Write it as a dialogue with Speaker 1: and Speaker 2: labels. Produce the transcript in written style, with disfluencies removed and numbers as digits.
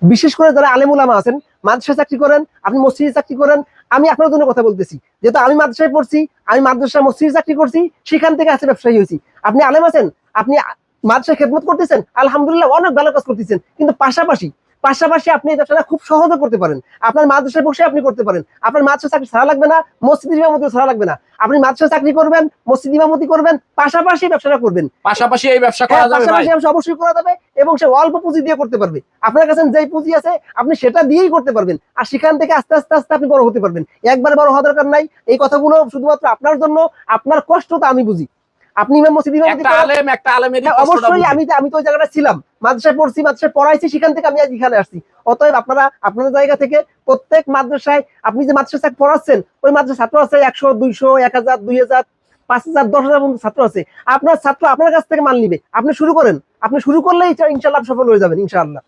Speaker 1: বিশেষ করে যারা আলেম ওলামা আছেন, মাদ্রাসায় চাকরি করেন, আপনি মসজিদে চাকরি করেন, আমি আপনার জন্য কথা বলতেছি। যেহেতু আমি মাদ্রাসায় পড়ছি, আমি মাদ্রাসা মসজিদে চাকরি করছি, সেখান থেকে আজকে ব্যবসায়ী হয়েছি। আপনি আলেম আছেন, আপনি মাদ্রাসায় খেদমত করতেছেন, আলহামদুলিল্লাহ অনেক ভালো কাজ করতেছেন, কিন্তু পাশাপাশি আপনি এই ব্যবসাটা খুব সহজে করতে পারেন। আপনার মাদ্রাসায় বসে আপনি করতে পারেন। আপনার মাদ্রাসা চাকরি ছাড়া লাগবে না, মসজিদ ইমামতি ছাড়া লাগবে না। আপনি মাদ্রাসা চাকরি করবেন, মসজিদ ইমামতি করবেন, পাশাপাশি ব্যবসাটা করবেন।
Speaker 2: পাশাপাশি এই ব্যবসা করা যাবে ভাই?
Speaker 1: পাশাপাশি ব্যবসা অবশ্যই করা যাবে, এবং সে অল্প পুঁজি দিয়ে করতে পারবে। আপনার কাছে যেই পুঁজি আছে আপনি সেটা দিয়েই করতে পারবেন, আর সেখান থেকে আস্তে আস্তে আস্তে আপনি বড় হতে পারবেন। একবার বড় হওয়ার দরকার নাই। এই কথাগুলো শুধুমাত্র আপনার জন্য, আপনার কষ্টটা আমি বুঝি। আপনি ইমাম মসজিদ ইমামতি করেন,
Speaker 2: একটা আলেমেরই
Speaker 1: হ্যাঁ,
Speaker 2: কষ্টটা
Speaker 1: অবশ্যই।
Speaker 2: বুঝি।
Speaker 1: আমি তো ওই জায়গাটা ছিলাম, মাদ্রাসায় পড়ছি, মাদ্রাসায় পড়াইছি, সেখান থেকে আমি আজ এখানে আসছি। অতএব আপনারা আপনাদের জায়গা থেকে প্রত্যেক মাদ্রাসায়, আপনি যে মাদ্রাসায় পড়াচ্ছেন, ওই মাদ্রাসার ছাত্র আছে 100, 200, 1000, 2000, 5000, 10,000 পর্যন্ত ছাত্র আছে। আপনার ছাত্র আপনার কাছ থেকে মাল নিবে। আপনি শুরু করেন, আপনি শুরু করলেই ইনশাআল্লাহ সফল হয়ে যাবেন ইনশাআল্লাহ।